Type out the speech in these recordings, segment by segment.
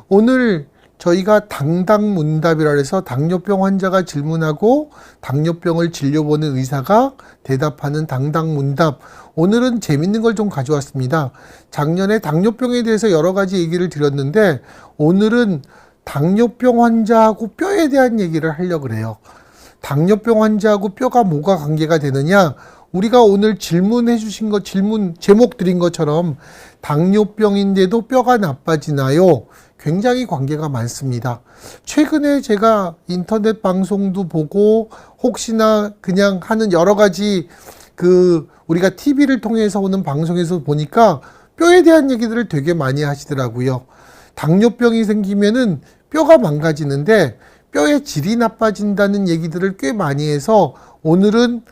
오늘 저희가 당당문답이라 해서 당뇨병 환자가 질문하고 당뇨병을 진료보는 의사가 대답하는 당당문답. 오늘은 재밌는 걸 좀 가져왔습니다. 작년에 당뇨병에 대해서 여러 가지 얘기를 드렸는데 오늘은 당뇨병 환자하고 뼈에 대한 얘기를 하려고 그래요. 당뇨병 환자하고 뼈가 뭐가 관계가 되느냐? 우리가 오늘 질문해 주신 것, 질문 제목 드린 것처럼 당뇨병인데도 뼈가 나빠지나요? 굉장히 관계가 많습니다. 최근에 제가 인터넷 방송도 보고 혹시나 그냥 하는 여러 가지 우리가 TV를 통해서 오는 방송에서 보니까 뼈에 대한 얘기들을 되게 많이 하시더라고요. 당뇨병이 생기면은 뼈가 망가지는데 뼈의 질이 나빠진다는 얘기들을 꽤 많이 해서 오늘은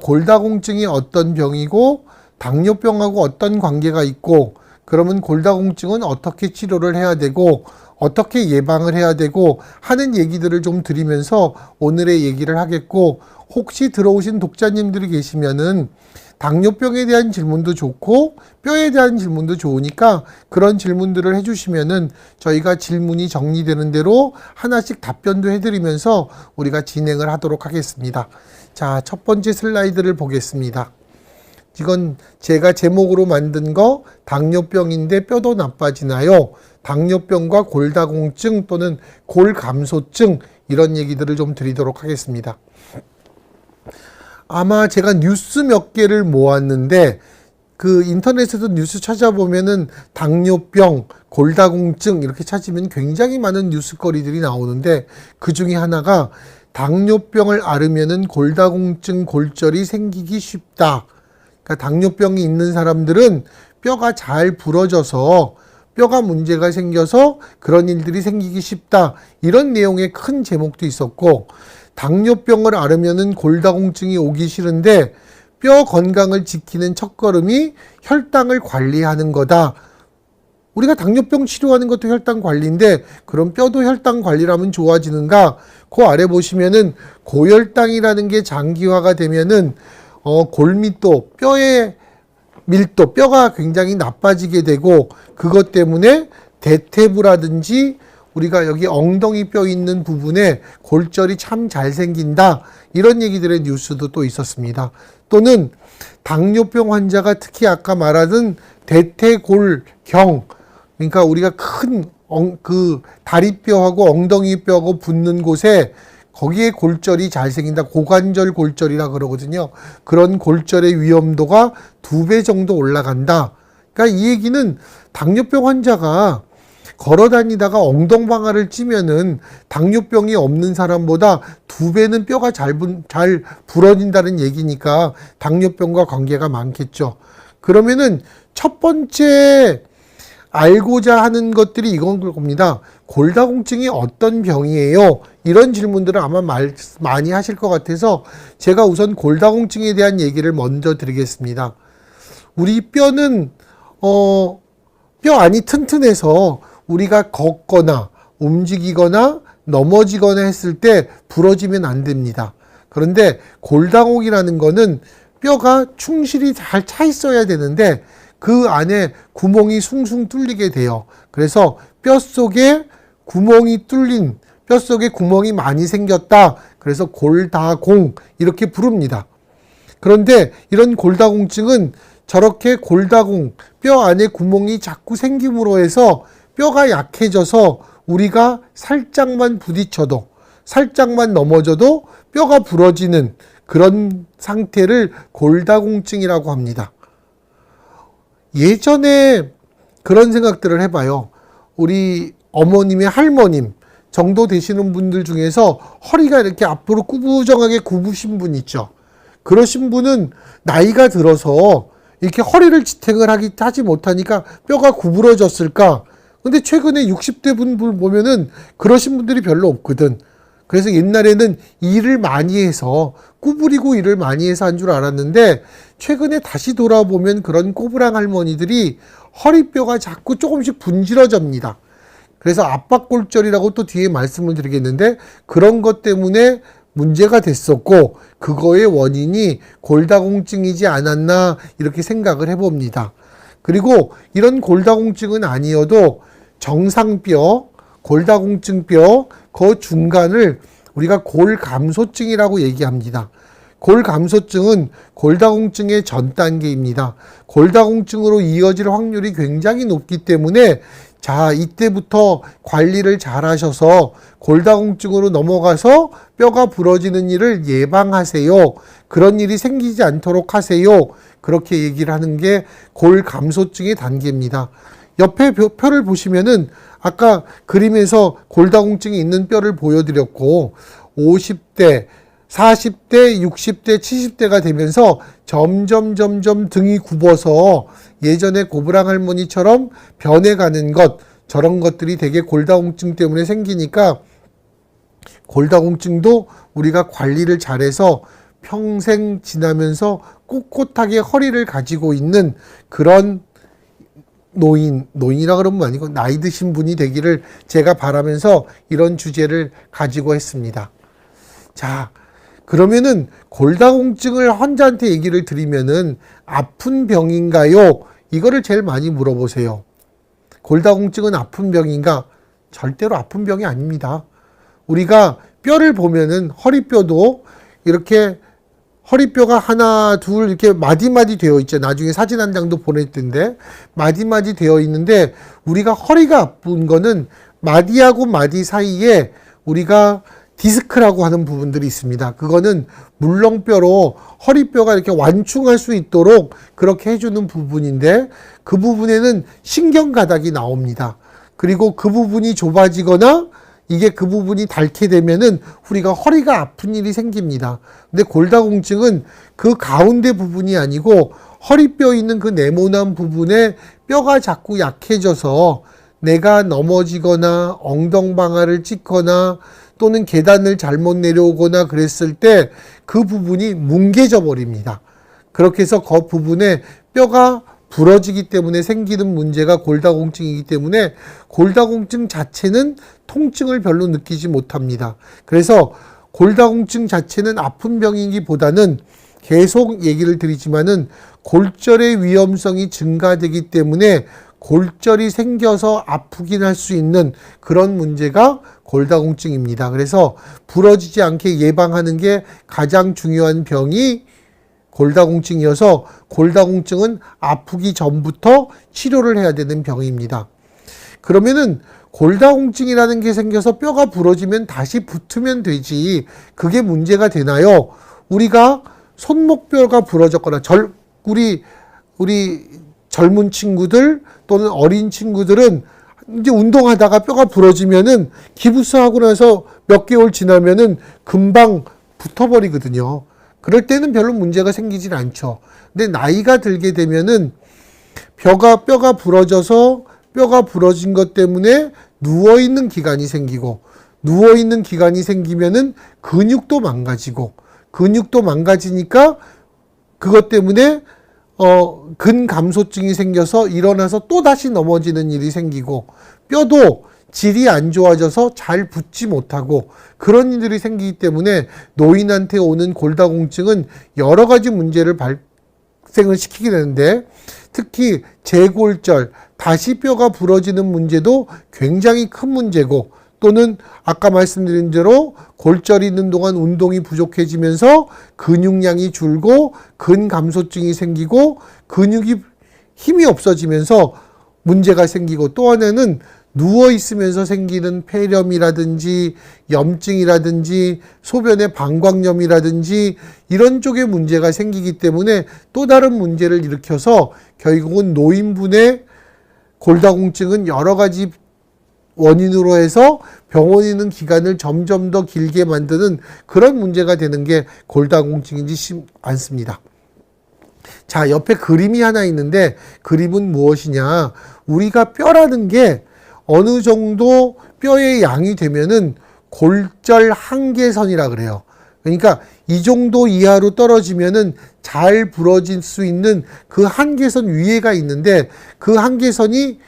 골다공증이 어떤 병이고 당뇨병하고 어떤 관계가 있고 그러면 골다공증은 어떻게 치료를 해야 되고 어떻게 예방을 해야 되고 하는 얘기들을 좀 드리면서 오늘의 얘기를 하겠고, 혹시 들어오신 독자님들이 계시면은 당뇨병에 대한 질문도 좋고 뼈에 대한 질문도 좋으니까 그런 질문들을 해주시면은 저희가 질문이 정리되는 대로 하나씩 답변도 해드리면서 우리가 진행을 하도록 하겠습니다. 자, 첫 번째 슬라이드를 보겠습니다. 이건 제가 제목으로 만든 거, 당뇨병인데 뼈도 나빠지나요? 당뇨병과 골다공증 또는 골감소증, 이런 얘기들을 좀 드리도록 하겠습니다. 아마 제가 뉴스 몇 개를 모았는데 인터넷에서 뉴스 찾아보면은 당뇨병, 골다공증 이렇게 찾으면 굉장히 많은 뉴스거리들이 나오는데 그 중에 하나가 당뇨병을 앓으면은 골다공증 골절이 생기기 쉽다. 그러니까 당뇨병이 있는 사람들은 뼈가 잘 부러져서 뼈가 문제가 생겨서 그런 일들이 생기기 쉽다. 이런 내용의 큰 제목도 있었고, 당뇨병을 앓으면은 골다공증이 오기 싫은데 뼈 건강을 지키는 첫걸음이 혈당을 관리하는 거다. 우리가 당뇨병 치료하는 것도 혈당 관리인데 그럼 뼈도 혈당 관리를 하면 좋아지는가? 그 아래 보시면은 고혈당이라는 게 장기화가 되면은 골밀도, 뼈의 밀도, 뼈가 굉장히 나빠지게 되고 그것 때문에 대퇴부라든지 우리가 여기 엉덩이 뼈 있는 부분에 골절이 참 잘 생긴다. 이런 얘기들의 뉴스도 또 있었습니다. 또는 당뇨병 환자가 특히 아까 말하던 대퇴골경, 그러니까 우리가 큰 다리뼈하고 엉덩이 뼈하고 붙는 곳에 거기에 골절이 잘 생긴다. 고관절 골절이라 그러거든요. 그런 골절의 위험도가 2배 정도 올라간다. 그러니까 이 얘기는 당뇨병 환자가 걸어 다니다가 엉덩방아를 찌면은 당뇨병이 없는 사람보다 2배는 뼈가 잘 부러진다는 얘기니까 당뇨병과 관계가 많겠죠. 그러면은 첫 번째 알고자 하는 것들이 이건 겁니다. 골다공증이 어떤 병이에요? 이런 질문들을 아마 많이 하실 것 같아서 제가 우선 골다공증에 대한 얘기를 먼저 드리겠습니다. 우리 뼈는 뼈 안이 튼튼해서 우리가 걷거나 움직이거나 넘어지거나 했을 때 부러지면 안 됩니다. 그런데 골다공이라는 거는 뼈가 충실히 잘 차 있어야 되는데 그 안에 구멍이 숭숭 뚫리게 돼요. 그래서 뼛속에 구멍이 뚫린, 뼛속에 구멍이 많이 생겼다. 그래서 골다공 이렇게 부릅니다. 그런데 이런 골다공증은 저렇게 골다공, 뼈 안에 구멍이 자꾸 생김으로 해서 뼈가 약해져서 우리가 살짝만 부딪혀도, 살짝만 넘어져도 뼈가 부러지는 그런 상태를 골다공증이라고 합니다. 예전에 그런 생각들을 해봐요. 우리 어머님의 할머님 정도 되시는 분들 중에서 허리가 이렇게 앞으로 꾸부정하게 굽으신 분 있죠. 그러신 분은 나이가 들어서 이렇게 허리를 지탱을 하지 못하니까 뼈가 구부러졌을까? 근데 최근에 60대 분들 보면은 그러신 분들이 별로 없거든. 그래서 옛날에는 일을 많이 해서 구부리고 일을 많이 해서 한 줄 알았는데 최근에 다시 돌아보면 그런 꼬부랑 할머니들이 허리뼈가 자꾸 조금씩 분질러집니다. 그래서 압박골절이라고 또 뒤에 말씀을 드리겠는데 그런 것 때문에 문제가 됐었고 그거의 원인이 골다공증이지 않았나 이렇게 생각을 해봅니다. 그리고 이런 골다공증은 아니어도 정상뼈, 골다공증뼈 그 중간을 우리가 골감소증이라고 얘기합니다. 골감소증은 골다공증의 전 단계입니다. 골다공증으로 이어질 확률이 굉장히 높기 때문에 자, 이때부터 관리를 잘 하셔서 골다공증으로 넘어가서 뼈가 부러지는 일을 예방하세요. 그런 일이 생기지 않도록 하세요. 그렇게 얘기를 하는 게 골감소증의 단계입니다. 옆에 뼈를 보시면은 아까 그림에서 골다공증이 있는 뼈를 보여드렸고 50대, 40대, 60대, 70대가 되면서 점점 등이 굽어서 예전에 고브랑 할머니처럼 변해가는 것, 저런 것들이 되게 골다공증 때문에 생기니까 골다공증도 우리가 관리를 잘해서 평생 지나면서 꼿꼿하게 허리를 가지고 있는 그런 노인이라 그러면 아니고 나이 드신 분이 되기를 제가 바라면서 이런 주제를 가지고 했습니다. 자, 그러면은 골다공증을 환자한테 얘기를 드리면은 아픈 병인가요? 이거를 제일 많이 물어보세요. 골다공증은 아픈 병인가? 절대로 아픈 병이 아닙니다. 우리가 뼈를 보면은 허리뼈도 이렇게 허리뼈가 하나, 둘 이렇게 마디마디 되어 있죠. 나중에 사진 한 장도 보낼 텐데 마디마디 되어 있는데 우리가 허리가 아픈 거는 마디하고 마디 사이에 우리가 디스크라고 하는 부분들이 있습니다. 그거는 물렁뼈로 허리뼈가 이렇게 완충할 수 있도록 그렇게 해주는 부분인데 그 부분에는 신경가닥이 나옵니다. 그리고 그 부분이 좁아지거나 이게 그 부분이 닳게 되면은 우리가 허리가 아픈 일이 생깁니다. 근데 골다공증은 그 가운데 부분이 아니고 허리뼈 있는 그 네모난 부분에 뼈가 자꾸 약해져서 내가 넘어지거나 엉덩방아를 찍거나 또는 계단을 잘못 내려오거나 그랬을 때 그 부분이 뭉개져 버립니다. 그렇게 해서 그 부분에 뼈가 부러지기 때문에 생기는 문제가 골다공증이기 때문에 골다공증 자체는 통증을 별로 느끼지 못합니다. 그래서 골다공증 자체는 아픈 병이기보다는 계속 얘기를 드리지만은 골절의 위험성이 증가되기 때문에 골절이 생겨서 아프긴 할 수 있는 그런 문제가 골다공증입니다. 그래서 부러지지 않게 예방하는 게 가장 중요한 병이 골다공증이어서 골다공증은 아프기 전부터 치료를 해야 되는 병입니다. 그러면은 골다공증이라는 게 생겨서 뼈가 부러지면 다시 붙으면 되지 그게 문제가 되나요? 우리가 손목뼈가 부러졌거나 우리 젊은 친구들 또는 어린 친구들은 이제 운동하다가 뼈가 부러지면은 기부스하고 나서 몇 개월 지나면은 금방 붙어버리거든요. 그럴 때는 별로 문제가 생기진 않죠. 근데 나이가 들게 되면은 뼈가 부러져서 뼈가 부러진 것 때문에 누워있는 기간이 생기고 누워있는 기간이 생기면은 근육도 망가지니까 그것 때문에 근감소증이 생겨서 일어나서 또 다시 넘어지는 일이 생기고 뼈도 질이 안 좋아져서 잘 붙지 못하고 그런 일들이 생기기 때문에 노인한테 오는 골다공증은 여러 가지 문제를 발생을 시키게 되는데 특히 재골절, 다시 뼈가 부러지는 문제도 굉장히 큰 문제고 또는 아까 말씀드린 대로 골절이 있는 동안 운동이 부족해지면서 근육량이 줄고 근감소증이 생기고 근육이 힘이 없어지면서 문제가 생기고 또 하나는 누워 있으면서 생기는 폐렴이라든지 염증이라든지 소변의 방광염이라든지 이런 쪽에 문제가 생기기 때문에 또 다른 문제를 일으켜서 결국은 노인분의 골다공증은 여러 가지 원인으로 해서 병원에 있는 기간을 점점 더 길게 만드는 그런 문제가 되는 게 골다공증이지 않습니다. 자, 옆에 그림이 하나 있는데 그림은 무엇이냐? 우리가 뼈라는 게 어느 정도 뼈의 양이 되면은 골절 한계선이라 그래요. 그러니까 이 정도 이하로 떨어지면은 잘 부러질 수 있는 그 한계선 위에가 있는데 그 한계선이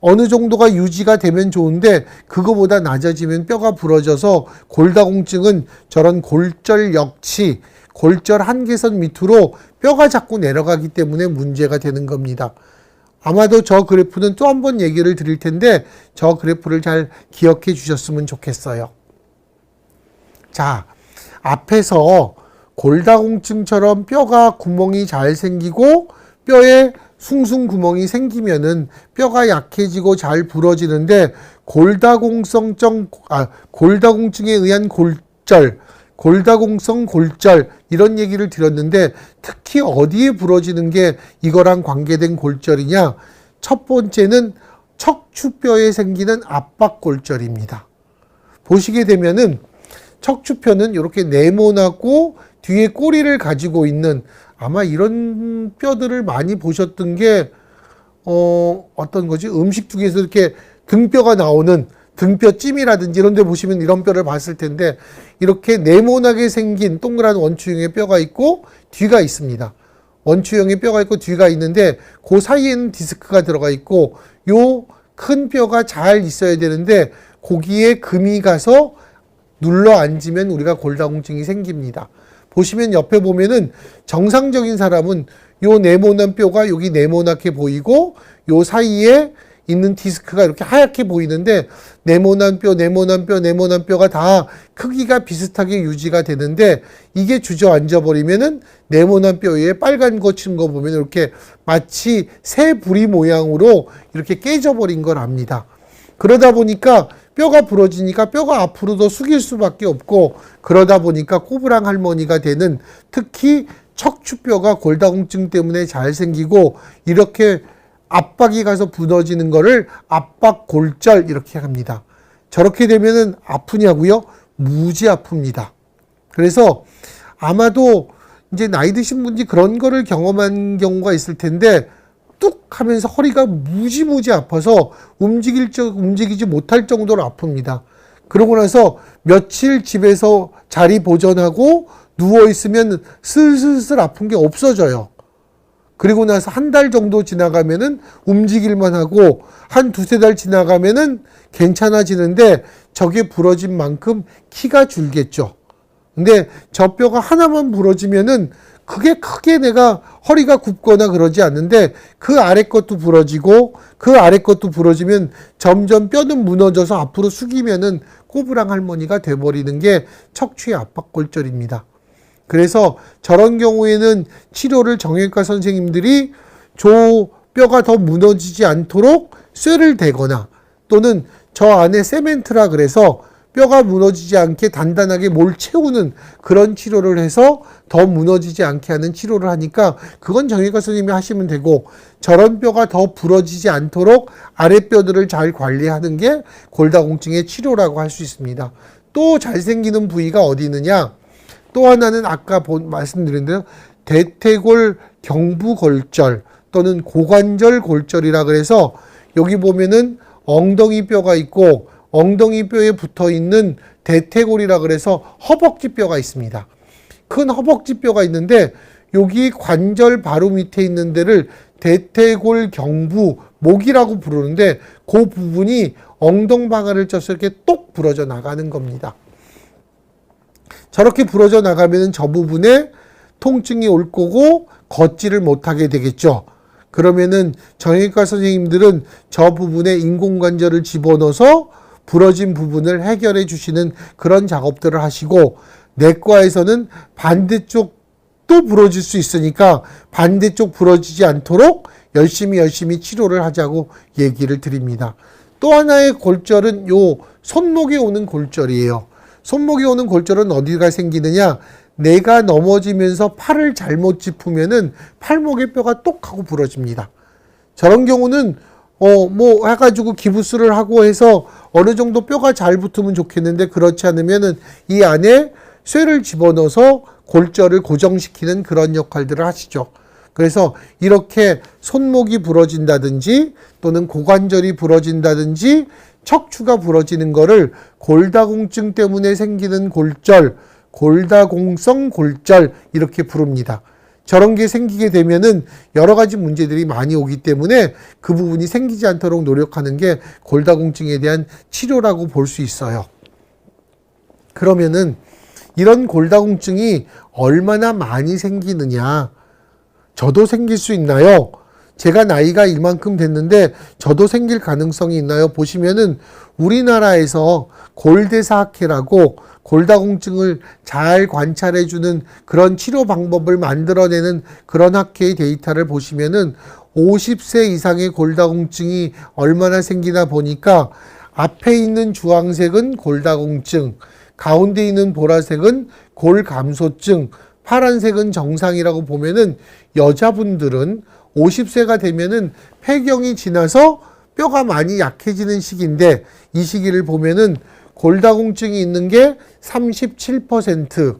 어느 정도가 유지가 되면 좋은데 그거보다 낮아지면 뼈가 부러져서 골다공증은 저런 골절 역치, 골절 한계선 밑으로 뼈가 자꾸 내려가기 때문에 문제가 되는 겁니다. 아마도 저 그래프는 또 한 번 얘기를 드릴 텐데 저 그래프를 잘 기억해 주셨으면 좋겠어요. 자, 앞에서 골다공증처럼 뼈가 구멍이 잘 생기고 뼈에 숭숭 구멍이 생기면은 뼈가 약해지고 잘 부러지는데 골다공증에 의한 골절, 골다공성 골절 이런 얘기를 드렸는데 특히 어디에 부러지는 게 이거랑 관계된 골절이냐? 첫 번째는 척추뼈에 생기는 압박골절입니다. 보시게 되면은 척추뼈는 이렇게 네모나고 뒤에 꼬리를 가지고 있는 아마 이런 뼈들을 많이 보셨던 게 어떤 거지? 음식 중에서 이렇게 등뼈가 나오는 등뼈찜이라든지 이런 데 보시면 이런 뼈를 봤을 텐데 이렇게 네모나게 생긴 동그란 원추형의 뼈가 있고 뒤가 있습니다. 원추형의 뼈가 있고 뒤가 있는데 그 사이에는 디스크가 들어가 있고 요 큰 뼈가 잘 있어야 되는데 거기에 금이 가서 눌러 앉으면 우리가 골다공증이 생깁니다. 보시면 옆에 보면은 정상적인 사람은 요 네모난 뼈가 여기 네모나게 보이고 요 사이에 있는 디스크가 이렇게 하얗게 보이는데 네모난 뼈가 다 크기가 비슷하게 유지가 되는데 이게 주저앉아 버리면은 네모난 뼈 위에 빨간 거 친 거 보면 이렇게 마치 새 부리 모양으로 이렇게 깨져 버린 걸 압니다. 그러다 보니까 뼈가 부러지니까 뼈가 앞으로 더 숙일 수밖에 없고 그러다 보니까 꼬부랑 할머니가 되는 특히 척추뼈가 골다공증 때문에 잘 생기고 이렇게 압박이 가서 부러지는 거를 압박골절 이렇게 합니다. 저렇게 되면은 아프냐고요? 무지 아픕니다. 그래서 아마도 이제 나이 드신 분이 그런 거를 경험한 경우가 있을 텐데 뚝 하면서 허리가 무지무지 아파서 움직이지 못할 정도로 아픕니다. 그러고 나서 며칠 집에서 자리 보전하고 누워있으면 슬슬슬 아픈 게 없어져요. 그리고 나서 한 달 정도 지나가면은 움직일만 하고 한 두세 달 지나가면은 괜찮아지는데 저게 부러진 만큼 키가 줄겠죠. 근데 저 뼈가 하나만 부러지면은 그게 크게 내가 허리가 굽거나 그러지 않는데 그 아래 것도 부러지고 그 아래 것도 부러지면 점점 뼈는 무너져서 앞으로 숙이면은 꼬부랑 할머니가 돼버리는 게 척추의 압박골절입니다. 그래서 저런 경우에는 치료를 정형외과 선생님들이 저 뼈가 더 무너지지 않도록 쇠를 대거나 또는 저 안에 세멘트라 그래서 뼈가 무너지지 않게 단단하게 뭘 채우는 그런 치료를 해서 더 무너지지 않게 하는 치료를 하니까 그건 정형외과 선생님이 하시면 되고 저런 뼈가 더 부러지지 않도록 아랫뼈들을 잘 관리하는 게 골다공증의 치료라고 할 수 있습니다. 또 잘 생기는 부위가 어디 있느냐? 또 하나는 아까 말씀드린 대로 대퇴골 경부골절 또는 고관절 골절이라 그래서 여기 보면은 엉덩이 뼈가 있고 엉덩이 뼈에 붙어 있는 대퇴골이라 그래서 허벅지 뼈가 있습니다. 큰 허벅지 뼈가 있는데 여기 관절 바로 밑에 있는 데를 대퇴골 경부 목이라고 부르는데 그 부분이 엉덩방아를 쪄서 이렇게 똑 부러져 나가는 겁니다. 저렇게 부러져 나가면 저 부분에 통증이 올 거고 걷지를 못하게 되겠죠. 그러면은 정형외과 선생님들은 저 부분에 인공관절을 집어넣어서 부러진 부분을 해결해 주시는 그런 작업들을 하시고 내과에서는 반대쪽 또 부러질 수 있으니까 반대쪽 부러지지 않도록 열심히 치료를 하자고 얘기를 드립니다. 또 하나의 골절은 요 손목에 오는 골절이에요. 손목에 오는 골절은 어디가 생기느냐? 내가 넘어지면서 팔을 잘못 짚으면은 팔목의 뼈가 똑 하고 부러집니다. 저런 경우는 뭐 해가지고 기부스를 하고 해서 어느 정도 뼈가 잘 붙으면 좋겠는데 그렇지 않으면은 이 안에 쇠를 집어넣어서 골절을 고정시키는 그런 역할들을 하시죠. 그래서 이렇게 손목이 부러진다든지 또는 고관절이 부러진다든지 척추가 부러지는 거를 골다공증 때문에 생기는 골절, 골다공성 골절 이렇게 부릅니다. 저런 게 생기게 되면은 여러 가지 문제들이 많이 오기 때문에 그 부분이 생기지 않도록 노력하는 게 골다공증에 대한 치료라고 볼 수 있어요. 그러면은 이런 골다공증이 얼마나 많이 생기느냐? 저도 생길 수 있나요? 제가 나이가 이만큼 됐는데 저도 생길 가능성이 있나요? 보시면은 우리나라에서 골대사학회라고 골다공증을 잘 관찰해주는 그런 치료 방법을 만들어내는 그런 학회의 데이터를 보시면은 50세 이상의 골다공증이 얼마나 생기나 보니까 앞에 있는 주황색은 골다공증, 가운데 있는 보라색은 골감소증, 파란색은 정상이라고 보면은 여자분들은 50세가 되면은 폐경이 지나서 뼈가 많이 약해지는 시기인데 이 시기를 보면은 골다공증이 있는 게 37%,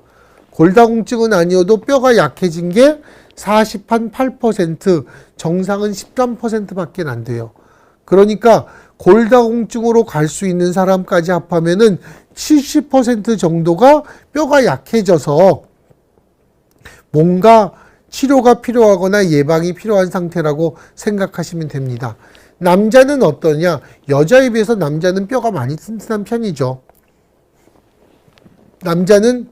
골다공증은 아니어도 뼈가 약해진 게 48%, 정상은 13%밖에 안 돼요. 그러니까 골다공증으로 갈 수 있는 사람까지 합하면은 70% 정도가 뼈가 약해져서 뭔가 치료가 필요하거나 예방이 필요한 상태라고 생각하시면 됩니다. 남자는 어떠냐? 여자에 비해서 남자는 뼈가 많이 튼튼한 편이죠. 남자는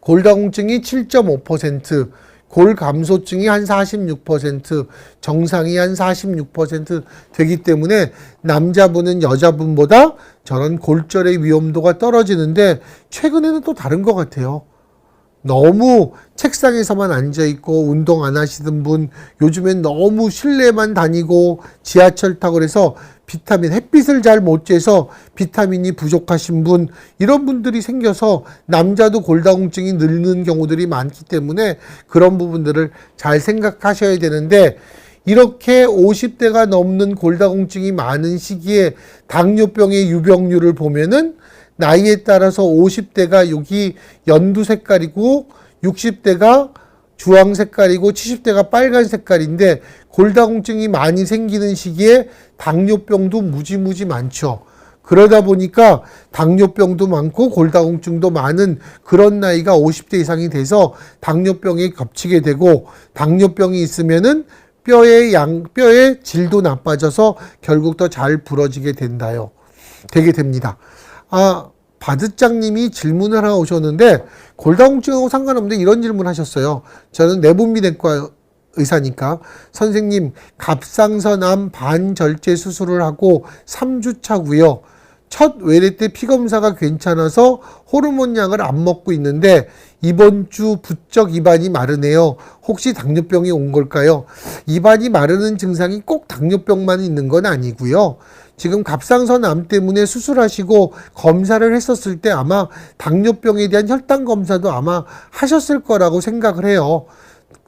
골다공증이 7.5%, 골감소증이 한 46%, 정상이 한 46% 되기 때문에 남자분은 여자분보다 저런 골절의 위험도가 떨어지는데 최근에는 또 다른 것 같아요. 너무 책상에서만 앉아있고 운동 안 하시던 분, 요즘엔 너무 실내만 다니고 지하철 타고 그래서 비타민, 햇빛을 잘 못 쬐서 비타민이 부족하신 분, 이런 분들이 생겨서 남자도 골다공증이 늘는 경우들이 많기 때문에 그런 부분들을 잘 생각하셔야 되는데, 이렇게 50대가 넘는 골다공증이 많은 시기에 당뇨병의 유병률을 보면은 나이에 따라서 50대가 여기 연두 색깔이고 60대가 주황 색깔이고 70대가 빨간 색깔인데 골다공증이 많이 생기는 시기에 당뇨병도 무지무지 많죠. 그러다 보니까 당뇨병도 많고 골다공증도 많은 그런 나이가 50대 이상이 돼서 당뇨병에 겹치게 되고, 당뇨병이 있으면은 뼈의 질도 나빠져서 결국 더 잘 부러지게 되게 됩니다. 바드장님이 질문을 하나 오셨는데, 골다공증하고 상관없는데 이런 질문 하셨어요. 저는 내분비내과 의사니까. 선생님, 갑상선암 반절제 수술을 하고 3주 차고요. 첫 외래 때 피검사가 괜찮아서 호르몬 약을 안 먹고 있는데 이번 주 부쩍 입안이 마르네요. 혹시 당뇨병이 온 걸까요? 입안이 마르는 증상이 꼭 당뇨병만 있는 건 아니고요. 지금 갑상선암 때문에 수술하시고 검사를 했었을 때 아마 당뇨병에 대한 혈당 검사도 아마 하셨을 거라고 생각을 해요.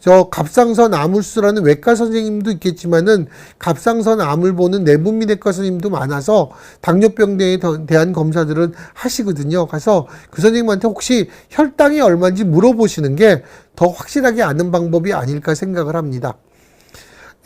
저 갑상선암울수라는 외과 선생님도 있겠지만은 갑상선암을 보는 내분비내과 선생님도 많아서 당뇨병에 대한 검사들은 하시거든요. 그래서 그 선생님한테 혹시 혈당이 얼마인지 물어보시는 게 더 확실하게 아는 방법이 아닐까 생각을 합니다.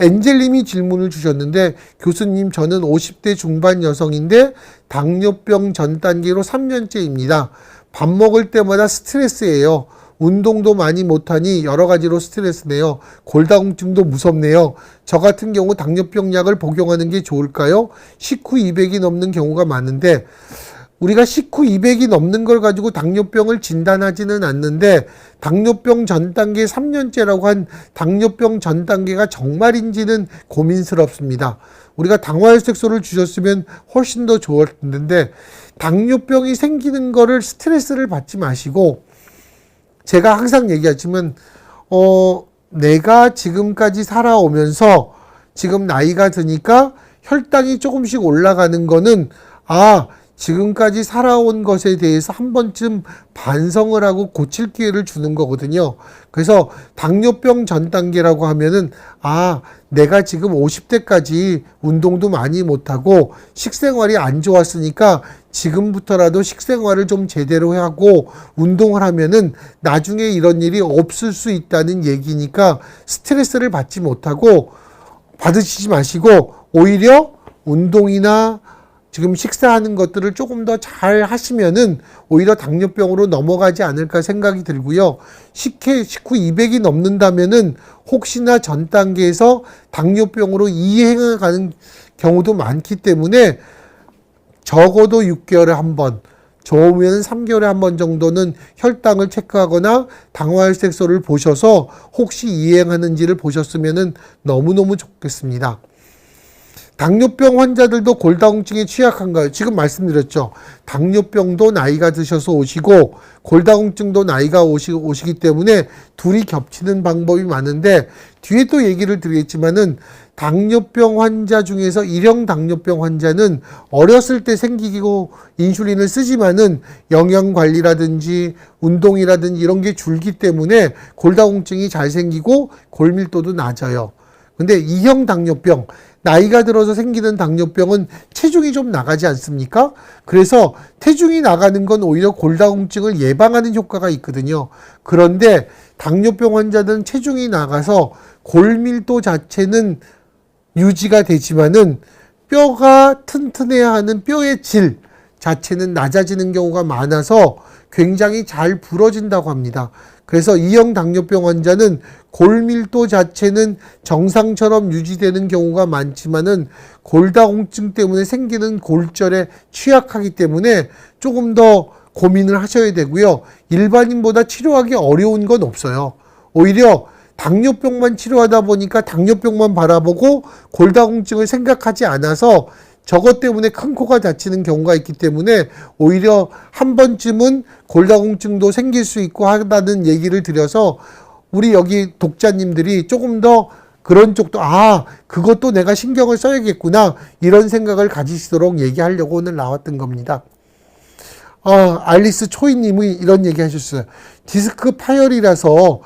엔젤님이 질문을 주셨는데, 교수님, 저는 50대 중반 여성인데 당뇨병 전 단계로 3년째입니다. 밥 먹을 때마다 스트레스예요. 운동도 많이 못하니 여러 가지로 스트레스네요. 골다공증도 무섭네요. 저 같은 경우 당뇨병 약을 복용하는 게 좋을까요? 식후 200이 넘는 경우가 많은데, 우리가 식후 200이 넘는 걸 가지고 당뇨병을 진단하지는 않는데, 당뇨병 전 단계 3년째라고 한 당뇨병 전 단계가 정말인지는 고민스럽습니다. 우리가 당화혈색소를 주셨으면 훨씬 더 좋았는데, 당뇨병이 생기는 거를 스트레스를 받지 마시고, 제가 항상 얘기하지만 내가 지금까지 살아오면서 지금 나이가 드니까 혈당이 조금씩 올라가는 거는 지금까지 살아온 것에 대해서 한 번쯤 반성을 하고 고칠 기회를 주는 거거든요. 그래서 당뇨병 전 단계라고 하면은 내가 지금 50대까지 운동도 많이 못하고 식생활이 안 좋았으니까 지금부터라도 식생활을 좀 제대로 하고 운동을 하면은 나중에 이런 일이 없을 수 있다는 얘기니까 스트레스를 받지 못하고 받으시지 마시고 오히려 운동이나 지금 식사하는 것들을 조금 더 잘 하시면은 오히려 당뇨병으로 넘어가지 않을까 생각이 들고요. 식후 200이 넘는다면은 혹시나 전 단계에서 당뇨병으로 이행을 가는 경우도 많기 때문에 적어도 6개월에 한 번, 좋으면 3개월에 한 번 정도는 혈당을 체크하거나 당화혈색소를 보셔서 혹시 이행하는지를 보셨으면 너무너무 좋겠습니다. 당뇨병 환자들도 골다공증에 취약한가요? 지금 말씀드렸죠. 당뇨병도 나이가 드셔서 오시고 골다공증도 나이가 오시기 때문에 둘이 겹치는 방법이 많은데 뒤에 또 얘기를 드리겠지만은 당뇨병 환자 중에서 일형 당뇨병 환자는 어렸을 때 생기고 인슐린을 쓰지만은 영양 관리라든지 운동이라든지 이런 게 줄기 때문에 골다공증이 잘 생기고 골밀도도 낮아요. 근데 이형 당뇨병, 나이가 들어서 생기는 당뇨병은 체중이 좀 나가지 않습니까? 그래서 체중이 나가는 건 오히려 골다공증을 예방하는 효과가 있거든요. 그런데 당뇨병 환자들은 체중이 나가서 골밀도 자체는 유지가 되지만은 뼈가 튼튼해야 하는 뼈의 질 자체는 낮아지는 경우가 많아서 굉장히 잘 부러진다고 합니다. 그래서 이형 당뇨병 환자는 골밀도 자체는 정상처럼 유지되는 경우가 많지만은 골다공증 때문에 생기는 골절에 취약하기 때문에 조금 더 고민을 하셔야 되고요. 일반인보다 치료하기 어려운 건 없어요. 오히려 당뇨병만 치료하다 보니까 당뇨병만 바라보고 골다공증을 생각하지 않아서 저것 때문에 큰 코가 다치는 경우가 있기 때문에 오히려 한 번쯤은 골다공증도 생길 수 있고 하다는 얘기를 드려서 우리 여기 독자님들이 조금 더 그런 쪽도 그것도 내가 신경을 써야겠구나 이런 생각을 가지시도록 얘기하려고 오늘 나왔던 겁니다. 알리스 초이님이 이런 얘기 하셨어요. 디스크 파열이라서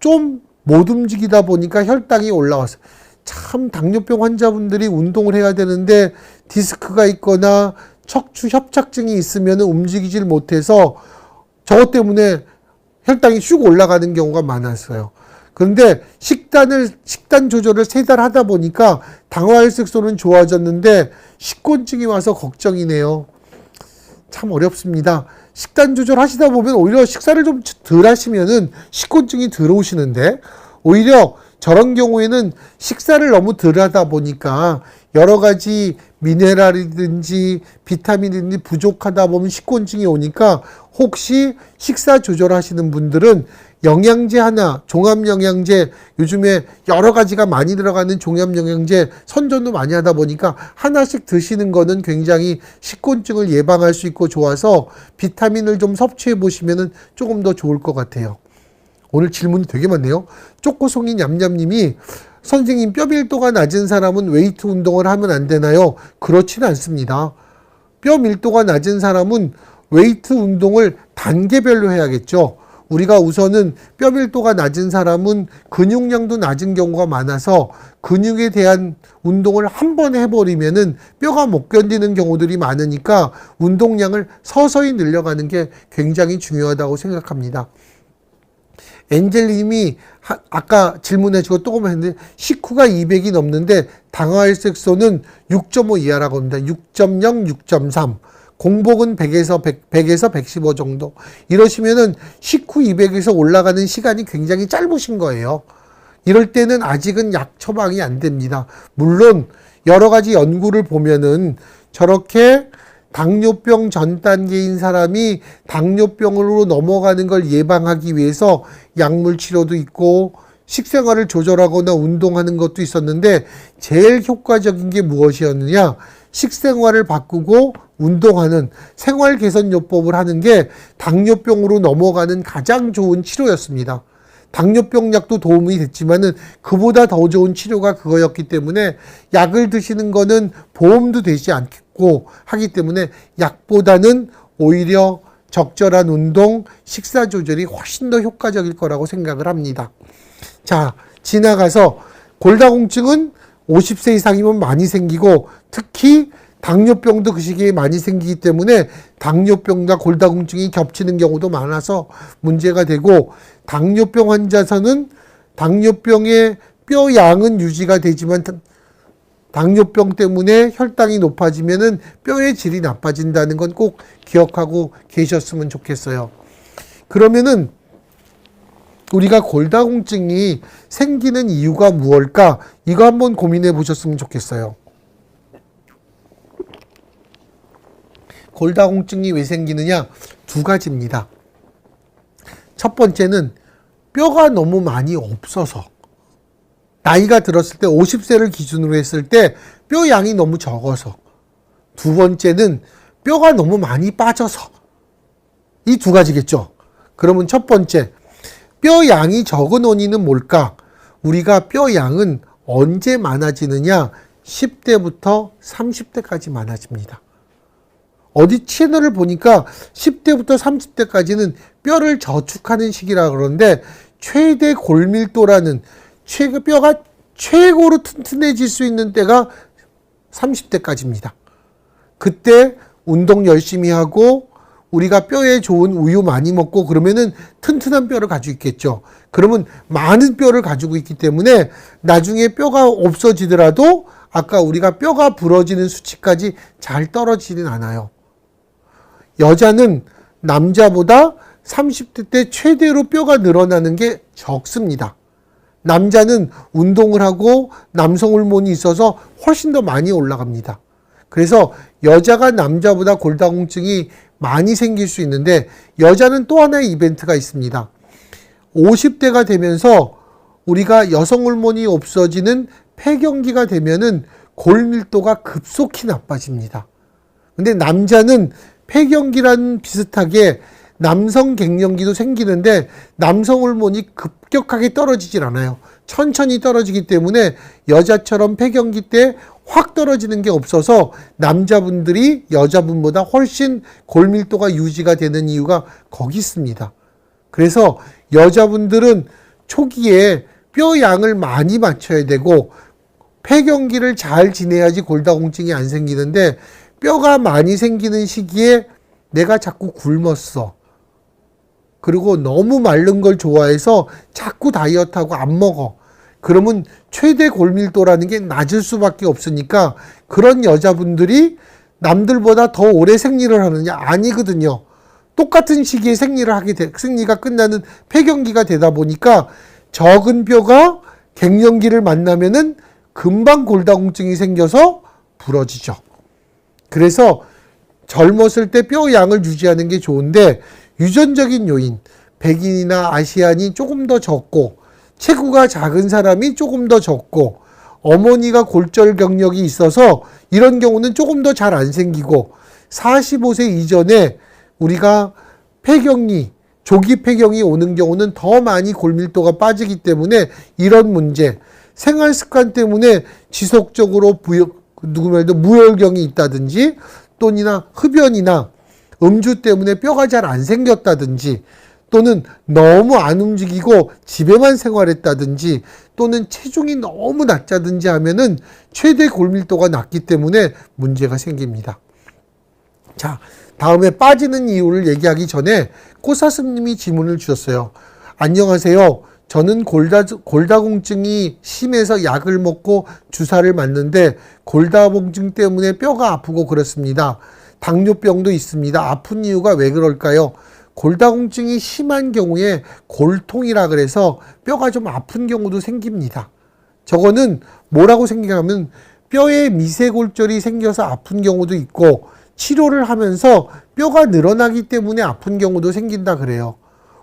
좀 못 움직이다 보니까 혈당이 올라왔어요. 참 당뇨병 환자분들이 운동을 해야 되는데 디스크가 있거나 척추 협착증이 있으면 움직이질 못해서 저것 때문에 혈당이 슉 올라가는 경우가 많았어요. 그런데 식단 조절을 3달 하다 보니까 당화혈색소는 좋아졌는데 식곤증이 와서 걱정이네요. 참 어렵습니다. 식단 조절하시다 보면 오히려 식사를 좀 덜 하시면은 식곤증이 들어오시는데 오히려 저런 경우에는 식사를 너무 덜 하다 보니까 여러 가지 미네랄이든지 비타민이든지 부족하다 보면 식곤증이 오니까 혹시 식사 조절하시는 분들은 영양제 하나, 종합영양제, 요즘에 여러 가지가 많이 들어가는 종합영양제 선전도 많이 하다 보니까 하나씩 드시는 거는 굉장히 식곤증을 예방할 수 있고 좋아서 비타민을 좀 섭취해 보시면 조금 더 좋을 것 같아요. 오늘 질문이 되게 많네요. 쪼꼬송이 냠냠님이 선생님 뼈 밀도가 낮은 사람은 웨이트 운동을 하면 안 되나요? 그렇지는 않습니다. 뼈 밀도가 낮은 사람은 웨이트 운동을 단계별로 해야겠죠. 우리가 우선은 뼈 밀도가 낮은 사람은 근육량도 낮은 경우가 많아서 근육에 대한 운동을 한 번에 해버리면은 뼈가 못 견디는 경우들이 많으니까 운동량을 서서히 늘려가는 게 굉장히 중요하다고 생각합니다. 엔젤님이 아까 질문해주고 또 했는데 식후가 200이 넘는데 당화혈색소는 6.5 이하라고 합니다. 6.0, 6.3. 공복은 100에서 115 정도. 이러시면은 식후 200에서 올라가는 시간이 굉장히 짧으신 거예요. 이럴 때는 아직은 약 처방이 안 됩니다. 물론 여러 가지 연구를 보면은 저렇게 당뇨병 전 단계인 사람이 당뇨병으로 넘어가는 걸 예방하기 위해서 약물 치료도 있고 식생활을 조절하거나 운동하는 것도 있었는데 제일 효과적인 게 무엇이었느냐? 식생활을 바꾸고 운동하는 생활 개선 요법을 하는 게 당뇨병으로 넘어가는 가장 좋은 치료였습니다. 당뇨병 약도 도움이 됐지만은 그보다 더 좋은 치료가 그거였기 때문에 약을 드시는 거는 보험도 되지 않겠고 하기 때문에 약보다는 오히려 적절한 운동, 식사 조절이 훨씬 더 효과적일 거라고 생각을 합니다. 자, 지나가서 골다공증은 50세 이상이면 많이 생기고 특히 당뇨병도 그 시기에 많이 생기기 때문에 당뇨병과 골다공증이 겹치는 경우도 많아서 문제가 되고 당뇨병 환자서는 당뇨병의 뼈 양은 유지가 되지만 당뇨병 때문에 혈당이 높아지면은 뼈의 질이 나빠진다는 건 꼭 기억하고 계셨으면 좋겠어요. 그러면은 우리가 골다공증이 생기는 이유가 무엇일까? 이거 한번 고민해 보셨으면 좋겠어요. 골다공증이 왜 생기느냐? 두 가지입니다. 첫 번째는 뼈가 너무 많이 없어서, 나이가 들었을 때 50세를 기준으로 했을 때 뼈 양이 너무 적어서, 두 번째는 뼈가 너무 많이 빠져서. 이 두 가지겠죠. 그러면 첫 번째, 뼈 양이 적은 원인은 뭘까? 우리가 뼈 양은 언제 많아지느냐? 10대부터 30대까지 많아집니다. 어디 채널을 보니까 10대부터 30대까지는 뼈를 저축하는 시기라 그러는데, 최대 골밀도라는 뼈가 최고로 튼튼해질 수 있는 때가 30대까지입니다. 그때 운동 열심히 하고 우리가 뼈에 좋은 우유 많이 먹고 그러면은 튼튼한 뼈를 가지고 있겠죠. 그러면 많은 뼈를 가지고 있기 때문에 나중에 뼈가 없어지더라도 아까 우리가 뼈가 부러지는 수치까지 잘 떨어지진 않아요. 여자는 남자보다 30대 때 최대로 뼈가 늘어나는 게 적습니다. 남자는 운동을 하고 남성 호르몬이 있어서 훨씬 더 많이 올라갑니다. 그래서 여자가 남자보다 골다공증이 많이 생길 수 있는데, 여자는 또 하나의 이벤트가 있습니다. 50대가 되면서 우리가 여성 호르몬이 없어지는 폐경기가 되면은 골밀도가 급속히 나빠집니다. 근데 남자는 폐경기랑 비슷하게 남성 갱년기도 생기는데 남성 호르몬이 급격하게 떨어지질 않아요. 천천히 떨어지기 때문에 여자처럼 폐경기 때 확 떨어지는 게 없어서 남자분들이 여자분보다 훨씬 골밀도가 유지가 되는 이유가 거기 있습니다. 그래서 여자분들은 초기에 뼈 양을 많이 맞춰야 되고 폐경기를 잘 지내야지 골다공증이 안 생기는데, 뼈가 많이 생기는 시기에 내가 자꾸 굶었어. 그리고 너무 마른 걸 좋아해서 자꾸 다이어트하고 안 먹어. 그러면 최대 골밀도라는 게 낮을 수밖에 없으니까 그런 여자분들이 남들보다 더 오래 생리를 하느냐? 아니거든요. 똑같은 시기에 생리가 끝나는 폐경기가 되다 보니까 적은 뼈가 갱년기를 만나면은 금방 골다공증이 생겨서 부러지죠. 그래서 젊었을 때 뼈 양을 유지하는 게 좋은데, 유전적인 요인, 백인이나 아시안이 조금 더 적고 체구가 작은 사람이 조금 더 적고 어머니가 골절 경력이 있어서 이런 경우는 조금 더 잘 안 생기고, 45세 이전에 우리가 조기 폐경이 오는 경우는 더 많이 골밀도가 빠지기 때문에 이런 문제, 생활 습관 때문에 지속적으로 무혈경이 있다든지 또는 흡연이나 음주 때문에 뼈가 잘 안 생겼다든지, 또는 너무 안 움직이고 집에만 생활했다든지, 또는 체중이 너무 낮다든지 하면은 최대 골밀도가 낮기 때문에 문제가 생깁니다. 자, 다음에 빠지는 이유를 얘기하기 전에 꽃사슴님이 질문을 주셨어요. 안녕하세요. 저는 골다공증이 심해서 약을 먹고 주사를 맞는데 골다공증 때문에 뼈가 아프고 그렇습니다. 당뇨병도 있습니다. 아픈 이유가 왜 그럴까요? 골다공증이 심한 경우에 골통이라 그래서 뼈가 좀 아픈 경우도 생깁니다. 저거는 뭐라고 생각하면 뼈에 미세골절이 생겨서 아픈 경우도 있고, 치료를 하면서 뼈가 늘어나기 때문에 아픈 경우도 생긴다 그래요.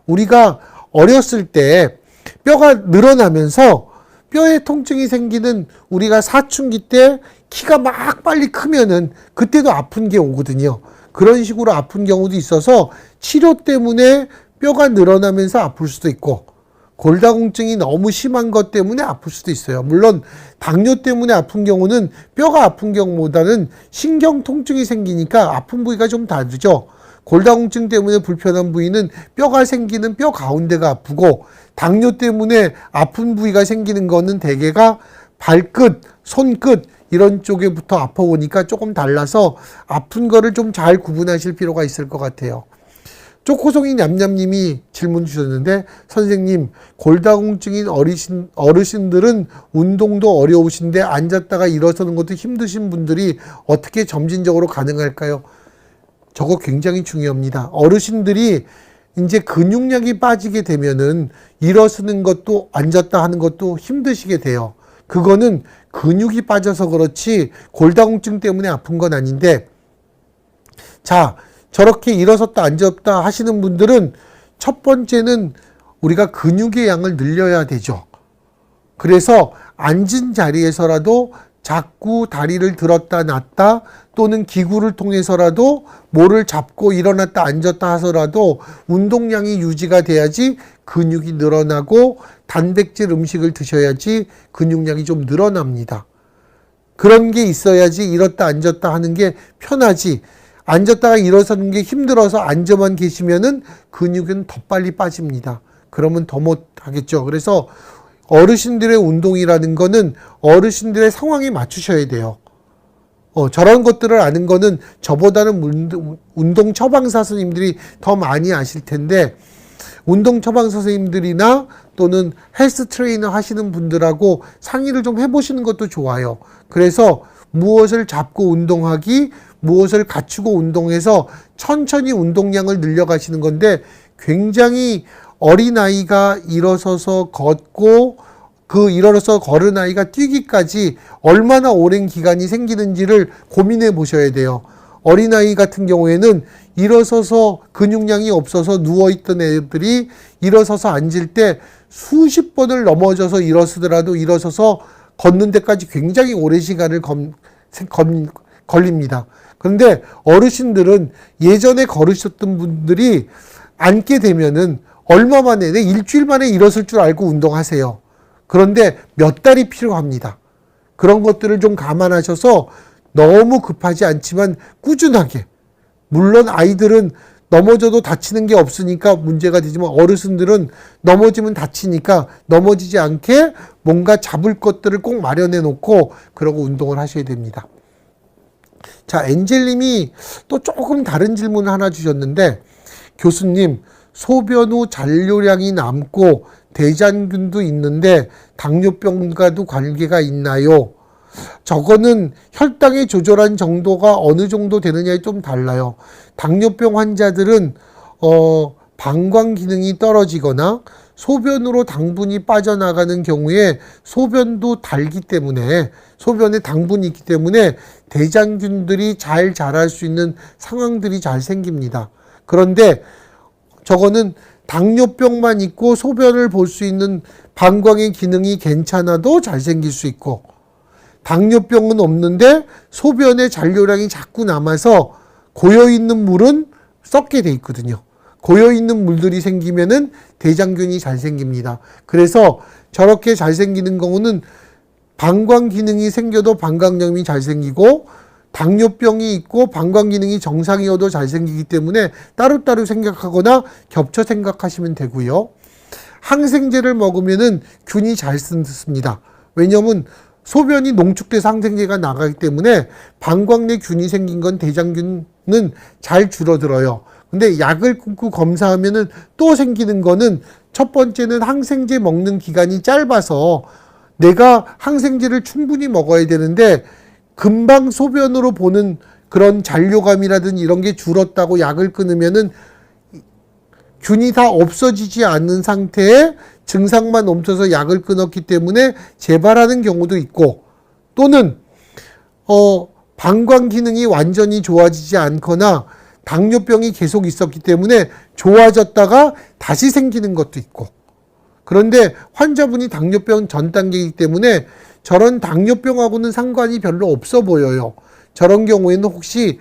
우리가 어렸을 때 뼈가 늘어나면서 뼈에 통증이 생기는, 우리가 사춘기 때 키가 막 빨리 크면은 그때도 아픈 게 오거든요. 그런 식으로 아픈 경우도 있어서 치료 때문에 뼈가 늘어나면서 아플 수도 있고, 골다공증이 너무 심한 것 때문에 아플 수도 있어요. 물론 당뇨 때문에 아픈 경우는 뼈가 아픈 경우보다는 신경 통증이 생기니까 아픈 부위가 좀 다르죠. 골다공증 때문에 불편한 부위는 뼈가 생기는 뼈 가운데가 아프고, 당뇨 때문에 아픈 부위가 생기는 거는 대개가 발끝, 손끝 이런 쪽에부터 아파 오니까 조금 달라서 아픈 거를 좀 잘 구분하실 필요가 있을 것 같아요. 쪼코송이 냠냠님이 질문 주셨는데, 선생님, 골다공증인 어르신들은 운동도 어려우신데 앉았다가 일어서는 것도 힘드신 분들이 어떻게 점진적으로 가능할까요? 저거 굉장히 중요합니다. 어르신들이 이제 근육량이 빠지게 되면은 일어서는 것도 앉았다 하는 것도 힘드시게 돼요. 그거는 근육이 빠져서 그렇지 골다공증 때문에 아픈 건 아닌데, 자, 저렇게 일어섰다 앉았다 하시는 분들은 첫 번째는 우리가 근육의 양을 늘려야 되죠. 그래서 앉은 자리에서라도 자꾸 다리를 들었다 놨다 또는 기구를 통해서라도 뭐를 잡고 일어났다 앉았다 하서라도 운동량이 유지가 돼야지 근육이 늘어나고 단백질 음식을 드셔야지 근육량이 좀 늘어납니다. 그런 게 있어야지 일었다 앉았다 하는 게 편하지. 앉았다가 일어서는 게 힘들어서 앉아만 계시면은 근육은 더 빨리 빠집니다. 그러면 더 못하겠죠. 그래서 어르신들의 운동이라는 거는 어르신들의 상황에 맞추셔야 돼요. 저런 것들을 아는 거는 저보다는 운동 처방사 선생님들이 더 많이 아실 텐데, 운동 처방사 선생님들이나 또는 헬스 트레이너 하시는 분들하고 상의를 좀 해보시는 것도 좋아요. 그래서 무엇을 잡고 운동하기, 무엇을 갖추고 운동해서 천천히 운동량을 늘려가시는 건데, 굉장히 어린아이가 일어서서 걷고 그 일어서 걸은 아이가 뛰기까지 얼마나 오랜 기간이 생기는지를 고민해 보셔야 돼요. 어린아이 같은 경우에는 일어서서 근육량이 없어서 누워있던 애들이 일어서서 앉을 때 수십 번을 넘어져서 일어서더라도 일어서서 걷는 데까지 굉장히 오랜 시간을 걸립니다. 그런데 어르신들은 예전에 걸으셨던 분들이 앉게 되면은 얼마 만에, 일주일 만에 일어설 줄 알고 운동하세요. 그런데 몇 달이 필요합니다. 그런 것들을 좀 감안하셔서 너무 급하지 않지만 꾸준하게. 물론 아이들은 넘어져도 다치는 게 없으니까 문제가 되지만 어르신들은 넘어지면 다치니까 넘어지지 않게 뭔가 잡을 것들을 꼭 마련해 놓고 그러고 운동을 하셔야 됩니다. 자, 엔젤님이 또 조금 다른 질문을 하나 주셨는데, 교수님, 소변 후 잔류량이 남고 대장균도 있는데 당뇨병과도 관계가 있나요? 저거는 혈당의 조절한 정도가 어느 정도 되느냐에 좀 달라요. 당뇨병 환자들은 방광 기능이 떨어지거나 소변으로 당분이 빠져나가는 경우에 소변도 달기 때문에, 소변에 당분이 있기 때문에 대장균들이 잘 자랄 수 있는 상황들이 잘 생깁니다. 그런데 저거는 당뇨병만 있고 소변을 볼 수 있는 방광의 기능이 괜찮아도 잘 생길 수 있고, 당뇨병은 없는데 소변의 잔류량이 자꾸 남아서 고여있는 물은 썩게 돼 있거든요. 고여있는 물들이 생기면은 대장균이 잘 생깁니다. 그래서 저렇게 잘 생기는 경우는 방광 기능이 생겨도 방광염이 잘 생기고, 당뇨병이 있고 방광 기능이 정상이어도 잘 생기기 때문에 따로따로 생각하거나 겹쳐 생각하시면 되고요. 항생제를 먹으면은 균이 잘 쓴습니다. 왜냐하면 소변이 농축돼서 항생제가 나가기 때문에 방광 내 균이 생긴 건 대장균은 잘 줄어들어요. 근데 약을 끊고 검사하면은 또 생기는 거는, 첫 번째는 항생제 먹는 기간이 짧아서 내가 항생제를 충분히 먹어야 되는데 금방 소변으로 보는 그런 잔류감이라든지 이런 게 줄었다고 약을 끊으면은 균이 다 없어지지 않는 상태에 증상만 없어서 약을 끊었기 때문에 재발하는 경우도 있고, 또는 방광 기능이 완전히 좋아지지 않거나 당뇨병이 계속 있었기 때문에 좋아졌다가 다시 생기는 것도 있고. 그런데 환자분이 당뇨병 전 단계이기 때문에 저런 당뇨병하고는 상관이 별로 없어 보여요. 저런 경우에는 혹시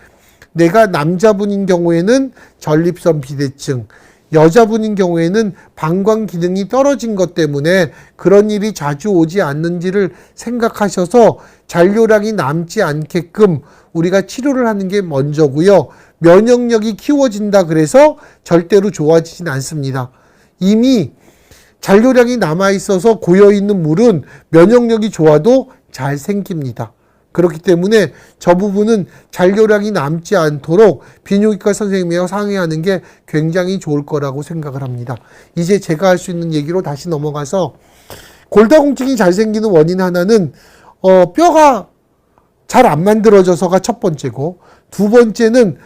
내가 남자분인 경우에는 전립선 비대증, 여자분인 경우에는 방광 기능이 떨어진 것 때문에 그런 일이 자주 오지 않는지를 생각하셔서 잔류량이 남지 않게끔 우리가 치료를 하는 게 먼저고요. 면역력이 키워진다 그래서 절대로 좋아지진 않습니다. 이미 잔류량이 남아있어서 고여있는 물은 면역력이 좋아도 잘 생깁니다. 그렇기 때문에 저 부분은 잔류량이 남지 않도록 비뇨기과 선생님이랑 상의하는 게 굉장히 좋을 거라고 생각을 합니다. 이제 제가 할 수 있는 얘기로 다시 넘어가서, 골다공증이 잘 생기는 원인 하나는 뼈가 잘 안 만들어져서가 첫 번째고, 두 번째는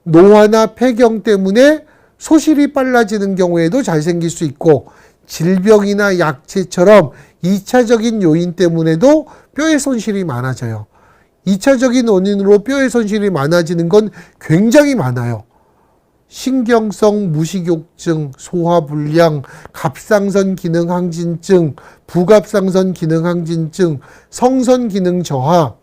노화나 폐경 때문에 소실이 빨라지는 경우에도 잘 생길 수 있고, 질병이나 약체처럼 2차적인 요인 때문에도 뼈의 손실이 많아져요. 2차적인 원인으로 뼈의 손실이 많아지는 건 굉장히 많아요. 신경성 무식욕증, 소화불량, 갑상선 기능 항진증, 부갑상선 기능 항진증, 성선 기능 저하,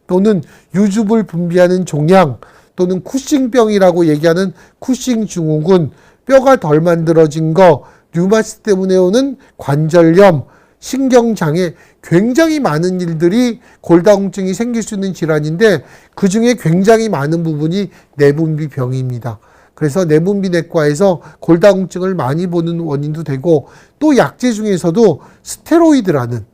또는 유즙을 분비하는 종양, 또는 쿠싱병이라고 얘기하는 쿠싱 증후군, 뼈가 덜 만들어진 거, 류마티스 때문에 오는 관절염, 신경장애, 굉장히 많은 일들이 골다공증이 생길 수 있는 질환인데 그 중에 굉장히 많은 부분이 내분비병입니다. 그래서 내분비내과에서 골다공증을 많이 보는 원인도 되고, 또 약제 중에서도 스테로이드라는,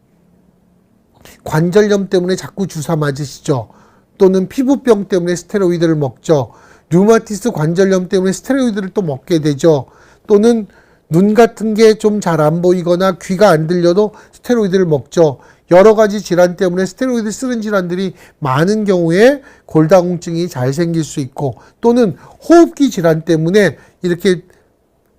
관절염 때문에 자꾸 주사 맞으시죠. 또는 피부병 때문에 스테로이드를 먹죠. 류마티스 관절염 때문에 스테로이드를 또 먹게 되죠. 또는 눈 같은 게 좀 잘 안 보이거나 귀가 안 들려도 스테로이드를 먹죠. 여러 가지 질환 때문에 스테로이드 쓰는 질환들이 많은 경우에 골다공증이 잘 생길 수 있고, 또는 호흡기 질환 때문에 이렇게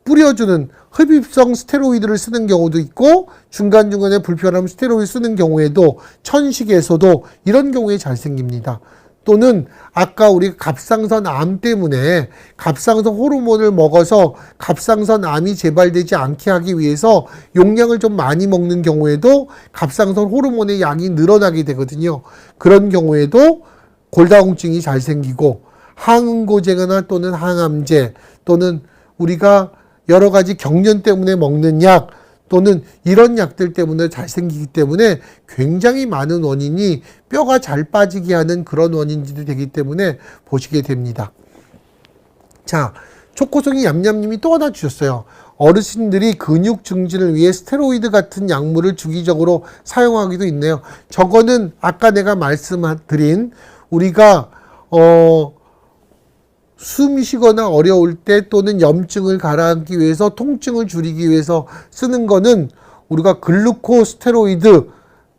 뿌려주는 흡입성 스테로이드를 쓰는 경우도 있고, 중간중간에 불편하면 스테로이드 쓰는 경우에도 천식에서도 이런 경우에 잘 생깁니다. 또는 아까 우리 갑상선 암 때문에 갑상선 호르몬을 먹어서 갑상선 암이 재발되지 않게 하기 위해서 용량을 좀 많이 먹는 경우에도 갑상선 호르몬의 양이 늘어나게 되거든요. 그런 경우에도 골다공증이 잘 생기고, 항응고제나 또는 항암제, 또는 우리가 여러 가지 경련 때문에 먹는 약, 또는 이런 약들 때문에 잘 생기기 때문에 굉장히 많은 원인이 뼈가 잘 빠지게 하는 그런 원인들이 되기 때문에 보시게 됩니다. 자, 초코송이 얌얌님이 또 하나 주셨어요. 어르신들이 근육 증진을 위해 스테로이드 같은 약물을 주기적으로 사용하기도 있네요. 저거는 아까 내가 말씀드린 우리가 숨 쉬거나 어려울 때, 또는 염증을 가라앉기 위해서, 통증을 줄이기 위해서 쓰는 거는 우리가 글루코스테로이드,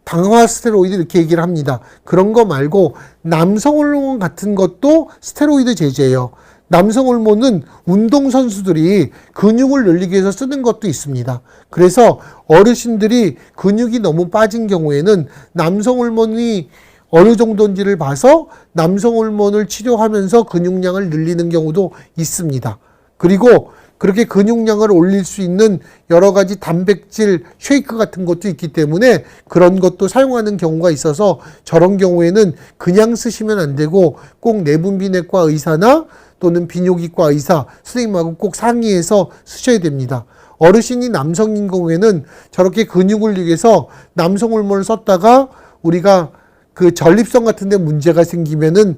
당화 스테로이드 이렇게 얘기를 합니다. 그런 거 말고 남성 호르몬 같은 것도 스테로이드 제제예요. 남성 호르몬은 운동선수들이 근육을 늘리기 위해서 쓰는 것도 있습니다. 그래서 어르신들이 근육이 너무 빠진 경우에는 남성 호르몬이 어느 정도인지를 봐서 남성 호르몬을 치료하면서 근육량을 늘리는 경우도 있습니다. 그리고 그렇게 근육량을 올릴 수 있는 여러 가지 단백질 쉐이크 같은 것도 있기 때문에 그런 것도 사용하는 경우가 있어서, 저런 경우에는 그냥 쓰시면 안 되고 꼭 내분비내과 의사나 또는 비뇨기과 의사 선생님하고 꼭 상의해서 쓰셔야 됩니다. 어르신이 남성인 경우에는 저렇게 근육을 위해서 남성 호르몬을 썼다가 우리가 그 전립선 같은 데 문제가 생기면은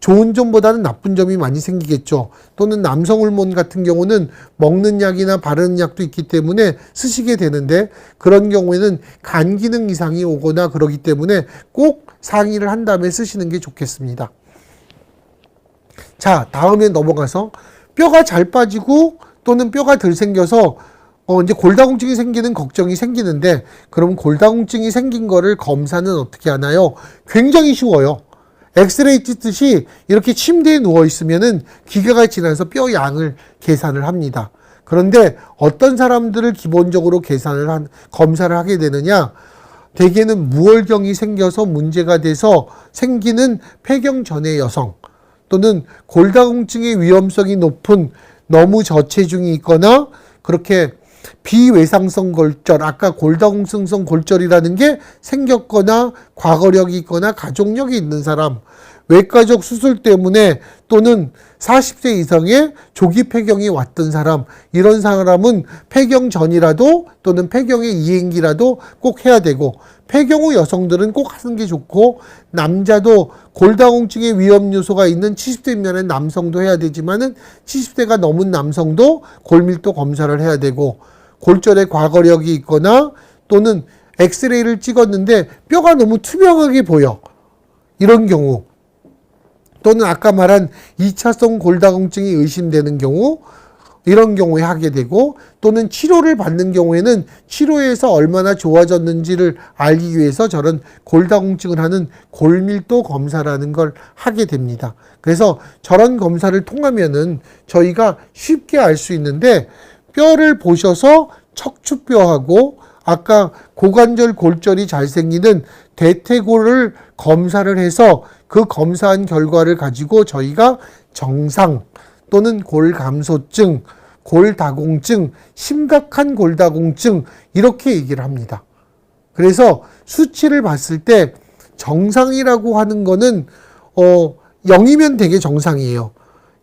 좋은 점보다는 나쁜 점이 많이 생기겠죠. 또는 남성 호르몬 같은 경우는 먹는 약이나 바르는 약도 있기 때문에 쓰시게 되는데, 그런 경우에는 간 기능 이상이 오거나 그러기 때문에 꼭 상의를 한 다음에 쓰시는 게 좋겠습니다. 자, 다음에 넘어가서 뼈가 잘 빠지고 또는 뼈가 덜 생겨서 이제 골다공증이 생기는 걱정이 생기는데, 그럼 골다공증이 생긴 거를 검사는 어떻게 하나요? 굉장히 쉬워요. 엑스레이 찍듯이 이렇게 침대에 누워 있으면은 기계가 지나서 뼈 양을 계산을 합니다. 그런데 어떤 사람들을 기본적으로 검사를 하게 되느냐? 대개는 무월경이 생겨서 문제가 돼서 생기는 폐경 전의 여성, 또는 골다공증의 위험성이 높은 너무 저체중이 있거나, 그렇게 비외상성 골절, 아까 골다공증성 골절이라는 게 생겼거나 과거력이 있거나 가족력이 있는 사람, 외과적 수술 때문에 또는 40세 이상의 조기 폐경이 왔던 사람, 이런 사람은 폐경 전이라도 또는 폐경의 이행기라도 꼭 해야 되고, 폐경 후 여성들은 꼭 하는 게 좋고, 남자도 골다공증의 위험 요소가 있는 70대 미만의 남성도 해야 되지만은 70대가 넘은 남성도 골밀도 검사를 해야 되고, 골절에 과거력이 있거나 또는 엑스레이를 찍었는데 뼈가 너무 투명하게 보여, 이런 경우, 또는 아까 말한 2차성 골다공증이 의심되는 경우, 이런 경우에 하게 되고, 또는 치료를 받는 경우에는 치료에서 얼마나 좋아졌는지를 알기 위해서 저런 골다공증을 하는 골밀도 검사라는 걸 하게 됩니다. 그래서 저런 검사를 통하면은 저희가 쉽게 알 수 있는데, 뼈를 보셔서 척추뼈하고 아까 고관절 골절이 잘 생기는 대퇴골을 검사를 해서 그 검사한 결과를 가지고 저희가 정상 또는 골감소증, 골다공증, 심각한 골다공증 이렇게 얘기를 합니다. 그래서 수치를 봤을 때 정상이라고 하는 거는 0이면 되게 정상이에요.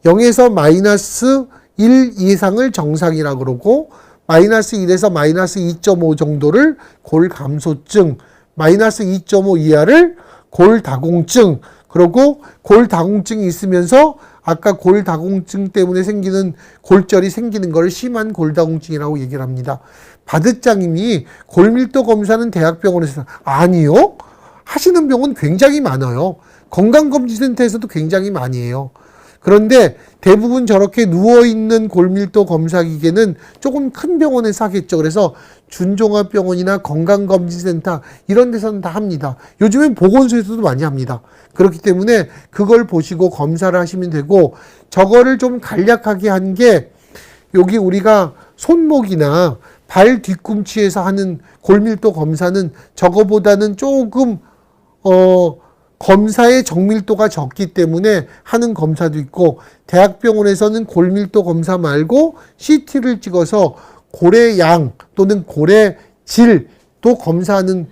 0에서 마이너스 1 이상을 정상이라고 그러고 마이너스 1에서 마이너스 2.5 정도를 골감소증, 마이너스 2.5 이하를 골다공증, 그리고 골다공증이 있으면서 아까 골다공증 때문에 생기는 골절이 생기는 걸 심한 골다공증이라고 얘기를 합니다. 바드장님이 골밀도 검사는 대학병원에서 아니요? 하시는 병원 굉장히 많아요. 건강검진센터에서도 굉장히 많이 해요. 그런데 대부분 저렇게 누워있는 골밀도 검사 기계는 조금 큰 병원에서 하겠죠. 그래서 준종합병원이나 건강검진센터 이런 데서는 다 합니다. 요즘엔 보건소에서도 많이 합니다. 그렇기 때문에 그걸 보시고 검사를 하시면 되고, 저거를 좀 간략하게 한 게 여기 우리가 손목이나 발 뒤꿈치에서 하는 골밀도 검사는 저거보다는 조금 검사의 정밀도가 적기 때문에 하는 검사도 있고, 대학병원에서는 골밀도 검사 말고 CT를 찍어서 골의 양 또는 골의 질도 검사하는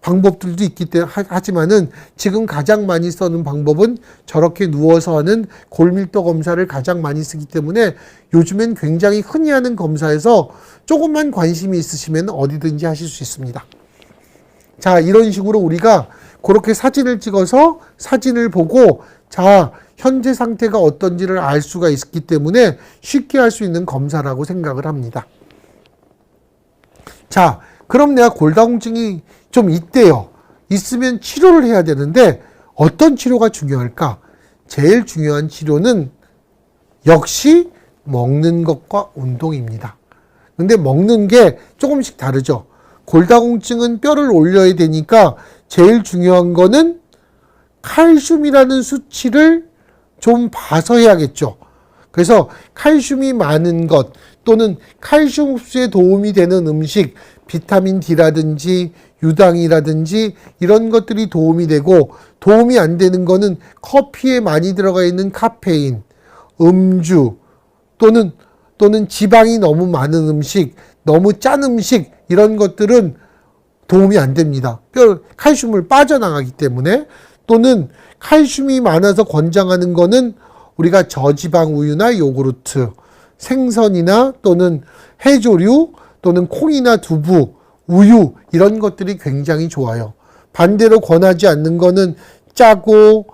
방법들도 있기 때문에 하지만은 지금 가장 많이 쓰는 방법은 저렇게 누워서 하는 골밀도 검사를 가장 많이 쓰기 때문에 요즘엔 굉장히 흔히 하는 검사에서 조금만 관심이 있으시면 어디든지 하실 수 있습니다. 자, 이런 식으로 우리가 그렇게 사진을 찍어서 사진을 보고 자, 현재 상태가 어떤지를 알 수가 있기 때문에 쉽게 할 수 있는 검사라고 생각을 합니다. 자, 그럼 내가 골다공증이 좀 있대요. 있으면 치료를 해야 되는데 어떤 치료가 중요할까? 제일 중요한 치료는 역시 먹는 것과 운동입니다. 근데 먹는 게 조금씩 다르죠. 골다공증은 뼈를 올려야 되니까 제일 중요한 거는 칼슘이라는 수치를 좀 봐서 해야겠죠. 그래서 칼슘이 많은 것 또는 칼슘 흡수에 도움이 되는 음식, 비타민 D라든지 유당이라든지 이런 것들이 도움이 되고, 도움이 안 되는 거는 커피에 많이 들어가 있는 카페인, 음주 또는 지방이 너무 많은 음식, 너무 짠 음식 이런 것들은 도움이 안 됩니다. 칼슘을 빠져나가기 때문에. 또는 칼슘이 많아서 권장하는 거는 우리가 저지방 우유나 요구르트, 생선이나 또는 해조류 또는 콩이나 두부, 우유 이런 것들이 굉장히 좋아요. 반대로 권하지 않는 거는 짜고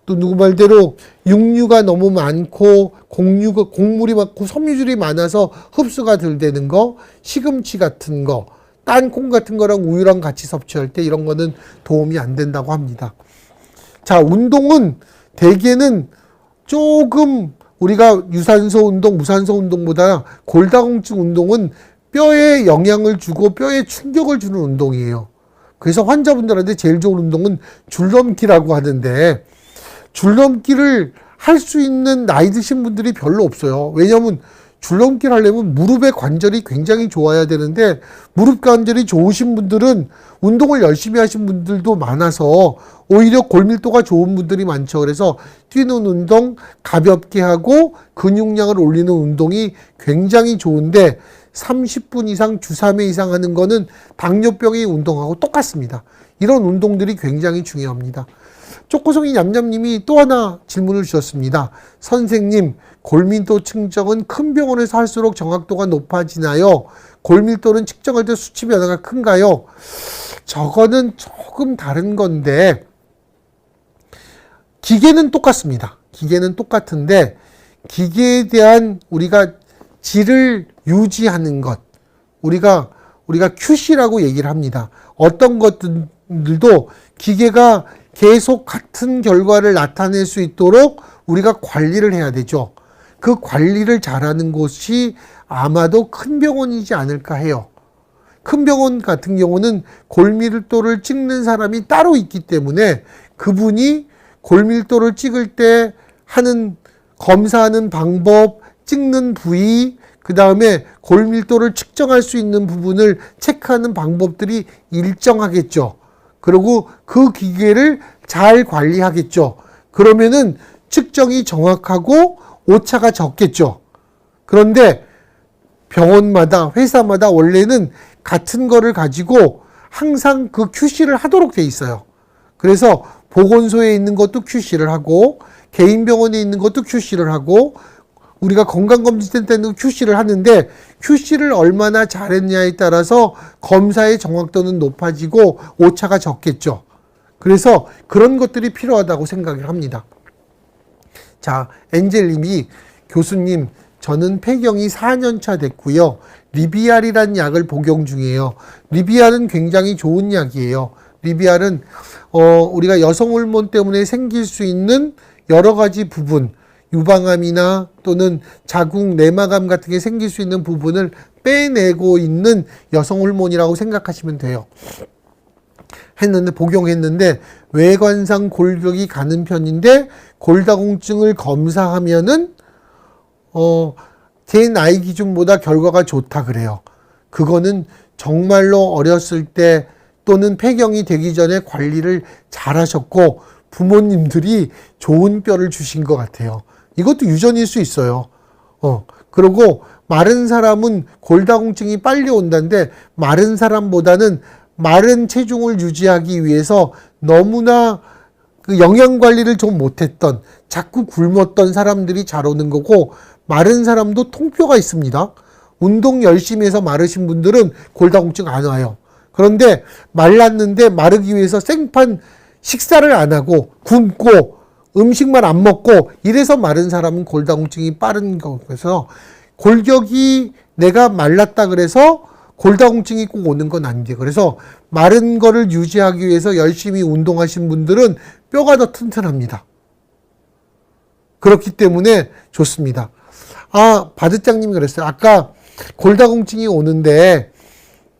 또 누구 말대로 육류가 너무 많고 곡물이 많고 섬유질이 많아서 흡수가 덜 되는 거, 시금치 같은 거, 땅콩 같은 거랑 우유랑 같이 섭취할 때 이런 거는 도움이 안 된다고 합니다. 자, 운동은 대개는 조금 우리가 유산소 운동, 무산소 운동보다 골다공증 운동은 뼈에 영향을 주고 뼈에 충격을 주는 운동이에요. 그래서 환자분들한테 제일 좋은 운동은 줄넘기라고 하는데, 줄넘기를 할 수 있는 나이 드신 분들이 별로 없어요. 왜냐하면 줄넘기를 하려면 무릎의 관절이 굉장히 좋아야 되는데, 무릎 관절이 좋으신 분들은 운동을 열심히 하신 분들도 많아서 오히려 골밀도가 좋은 분들이 많죠. 그래서 뛰는 운동, 가볍게 하고 근육량을 올리는 운동이 굉장히 좋은데 30분 이상 주 3회 이상 하는 거는 당뇨병의 운동하고 똑같습니다. 이런 운동들이 굉장히 중요합니다. 쪼꼬송이 냠냠님이 또 하나 질문을 주셨습니다. 선생님, 골밀도 측정은 큰 병원에서 할수록 정확도가 높아지나요? 골밀도는 측정할 때 수치 변화가 큰가요? 저거는 조금 다른 건데, 기계는 똑같습니다. 기계는 똑같은데 기계에 대한 우리가 질을 유지하는 것, 우리가 QC라고 얘기를 합니다. 어떤 것들도 기계가 계속 같은 결과를 나타낼 수 있도록 우리가 관리를 해야 되죠. 그 관리를 잘하는 곳이 아마도 큰 병원이지 않을까 해요. 큰 병원 같은 경우는 골밀도를 찍는 사람이 따로 있기 때문에 그분이 골밀도를 찍을 때 하는 검사하는 방법, 찍는 부위, 그 다음에 골밀도를 측정할 수 있는 부분을 체크하는 방법들이 일정하겠죠. 그리고 그 기계를 잘 관리하겠죠. 그러면은 측정이 정확하고 오차가 적겠죠. 그런데 병원마다 회사마다 원래는 같은 거를 가지고 항상 그 QC를 하도록 돼 있어요. 그래서 보건소에 있는 것도 QC를 하고 개인 병원에 있는 것도 QC를 하고 우리가 건강검진센터에는 QC를 하는데 QC를 얼마나 잘했냐에 따라서 검사의 정확도는 높아지고 오차가 적겠죠. 그래서 그런 것들이 필요하다고 생각을 합니다. 자, 엔젤님이 교수님, 저는 폐경이 4년차 됐고요. 리비알이라는 약을 복용 중이에요. 리비알은 굉장히 좋은 약이에요. 리비알은 우리가 여성 호르몬 때문에 생길 수 있는 여러 가지 부분, 유방암이나 또는 자궁 내막암 같은 게 생길 수 있는 부분을 빼내고 있는 여성 호르몬이라고 생각하시면 돼요. 복용했는데 외관상 골격이 가는 편인데 골다공증을 검사하면은 제 나이 기준보다 결과가 좋다 그래요. 그거는 정말로 어렸을 때 또는 폐경이 되기 전에 관리를 잘 하셨고 부모님들이 좋은 뼈를 주신 것 같아요. 이것도 유전일 수 있어요. 그리고 마른 사람은 골다공증이 빨리 온다는데 마른 사람보다는 마른 체중을 유지하기 위해서 너무나 그 영양 관리를 좀 못했던 자꾸 굶었던 사람들이 잘 오는 거고 마른 사람도 통뼈가 있습니다. 운동 열심히 해서 마르신 분들은 골다공증 안 와요. 그런데 말랐는데 마르기 위해서 생판 식사를 안 하고 굶고 음식만 안 먹고 이래서 마른 사람은 골다공증이 빠른 거여서 골격이 내가 말랐다 그래서 골다공증이 꼭 오는 건 아니지. 그래서 마른 거를 유지하기 위해서 열심히 운동하신 분들은 뼈가 더 튼튼합니다. 그렇기 때문에 좋습니다. 바드장님이 그랬어요. 아까 골다공증이 오는데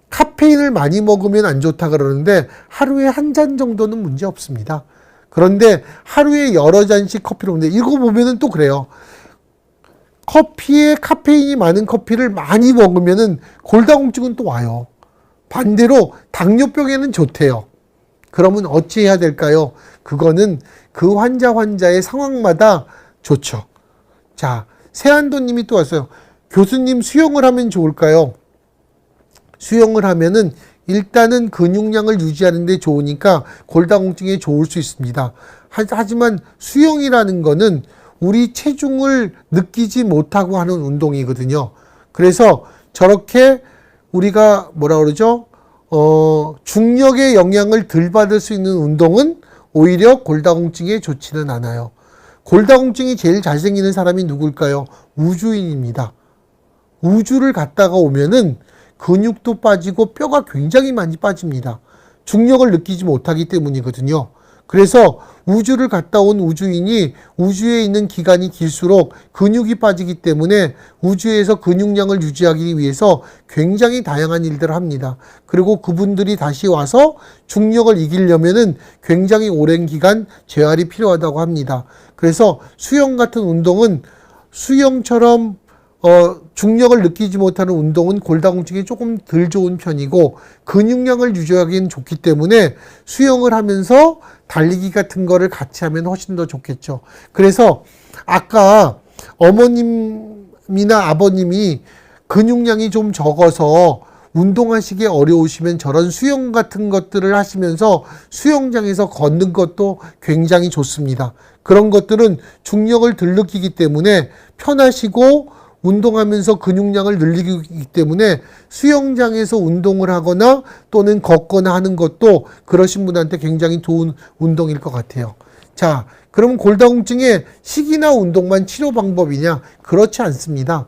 카페인을 많이 먹으면 안 좋다 그러는데 하루에 한 잔 정도는 문제 없습니다. 그런데 하루에 여러 잔씩 커피를 먹는데 이거 보면은 또 그래요. 커피에 카페인이 많은 커피를 많이 먹으면은 골다공증은 또 와요. 반대로 당뇨병에는 좋대요. 그러면 어찌해야 될까요? 그거는 그 환자의 상황마다 좋죠. 자, 세한도님이 또 왔어요. 교수님, 수영을 하면 좋을까요? 수영을 하면은 일단은 근육량을 유지하는 데 좋으니까 골다공증에 좋을 수 있습니다. 하지만 수영이라는 거는 우리 체중을 느끼지 못하고 하는 운동이거든요. 그래서 저렇게 우리가 뭐라 그러죠? 중력의 영향을 덜 받을 수 있는 운동은 오히려 골다공증에 좋지는 않아요. 골다공증이 제일 잘 생기는 사람이 누굴까요? 우주인입니다. 우주를 갔다가 오면은 근육도 빠지고 뼈가 굉장히 많이 빠집니다. 중력을 느끼지 못하기 때문이거든요. 그래서 우주를 갔다 온 우주인이 우주에 있는 기간이 길수록 근육이 빠지기 때문에 우주에서 근육량을 유지하기 위해서 굉장히 다양한 일들을 합니다. 그리고 그분들이 다시 와서 중력을 이기려면은 굉장히 오랜 기간 재활이 필요하다고 합니다. 그래서 수영 같은 운동은 수영처럼 중력을 느끼지 못하는 운동은 골다공증이 조금 덜 좋은 편이고 근육량을 유지하기는 좋기 때문에 수영을 하면서 달리기 같은 거를 같이 하면 훨씬 더 좋겠죠. 그래서 아까 어머님이나 아버님이 근육량이 좀 적어서 운동하시기 어려우시면 저런 수영 같은 것들을 하시면서 수영장에서 걷는 것도 굉장히 좋습니다. 그런 것들은 중력을 덜 느끼기 때문에 편하시고 운동하면서 근육량을 늘리기 때문에 수영장에서 운동을 하거나 또는 걷거나 하는 것도 그러신 분한테 굉장히 좋은 운동일 것 같아요. 자, 그럼 골다공증의 식이나 운동만 치료 방법이냐? 그렇지 않습니다.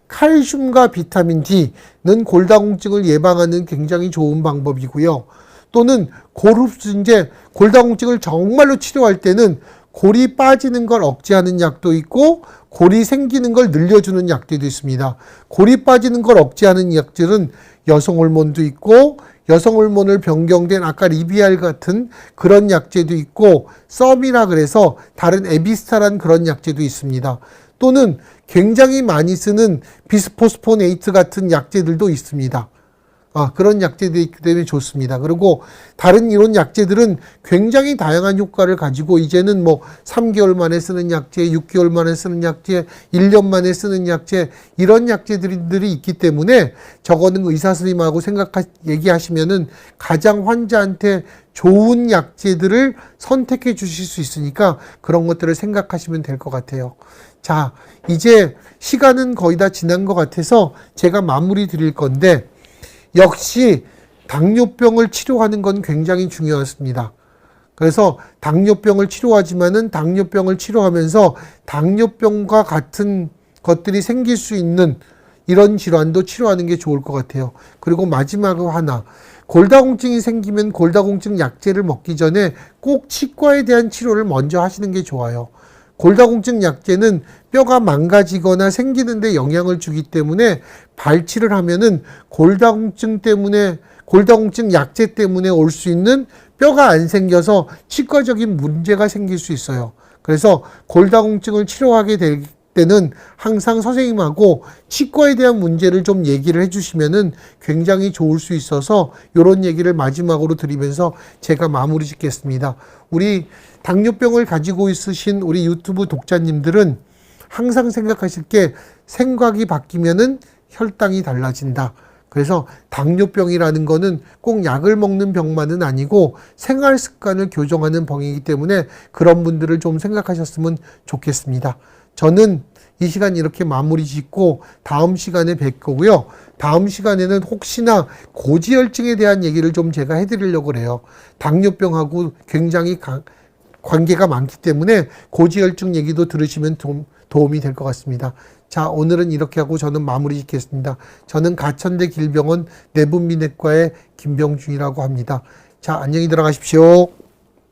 칼슘과 비타민 D는 골다공증을 예방하는 굉장히 좋은 방법이고요. 또는 골흡수제, 골다공증을 정말로 치료할 때는 골이 빠지는 걸 억제하는 약도 있고 골이 생기는 걸 늘려주는 약들도 있습니다. 골이 빠지는 걸 억제하는 약들은 여성 호르몬도 있고 여성 호르몬을 변경된 아까 리비알 같은 그런 약제도 있고 썸이라 그래서 다른 에비스타란 그런 약제도 있습니다. 또는 굉장히 많이 쓰는 비스포스포네이트 같은 약제들도 있습니다. 그런 약제들이 있기 때문에 좋습니다. 그리고 다른 이론 약제들은 굉장히 다양한 효과를 가지고 이제는 뭐 3개월 만에 쓰는 약제, 6개월 만에 쓰는 약제, 1년 만에 쓰는 약제 이런 약제들이 있기 때문에 저거는 의사 선생님하고 얘기하시면은 가장 환자한테 좋은 약제들을 선택해 주실 수 있으니까 그런 것들을 생각하시면 될 것 같아요. 자, 이제 시간은 거의 다 지난 것 같아서 제가 마무리 드릴 건데 역시 당뇨병을 치료하는 건 굉장히 중요했습니다. 그래서 당뇨병을 치료하지만은 당뇨병을 치료하면서 당뇨병과 같은 것들이 생길 수 있는 이런 질환도 치료하는 게 좋을 것 같아요. 그리고 마지막으로 하나, 골다공증이 생기면 골다공증 약제를 먹기 전에 꼭 치과에 대한 치료를 먼저 하시는 게 좋아요. 골다공증 약제는 뼈가 망가지거나 생기는데 영향을 주기 때문에 발치를 하면은 골다공증 약제 때문에 올 수 있는 뼈가 안 생겨서 치과적인 문제가 생길 수 있어요. 그래서 골다공증을 치료하게 될 때는 항상 선생님하고 치과에 대한 문제를 좀 얘기를 해주시면은 굉장히 좋을 수 있어서 이런 얘기를 마지막으로 드리면서 제가 마무리 짓겠습니다. 우리 당뇨병을 가지고 있으신 우리 유튜브 독자님들은 항상 생각하실 게 생각이 바뀌면은 혈당이 달라진다. 그래서 당뇨병이라는 거는 꼭 약을 먹는 병만은 아니고 생활 습관을 교정하는 병이기 때문에 그런 분들을 좀 생각하셨으면 좋겠습니다. 저는 이 시간 이렇게 마무리 짓고 다음 시간에 뵐 거고요. 다음 시간에는 혹시나 고지혈증에 대한 얘기를 좀 제가 해드리려고 그래요. 당뇨병하고 굉장히 관계가 많기 때문에 고지혈증 얘기도 들으시면 도움이 될 것 같습니다. 자, 오늘은 이렇게 하고 저는 마무리 짓겠습니다. 저는 가천대 길병원 내분비내과의 김병준이라고 합니다. 자, 안녕히 들어가십시오.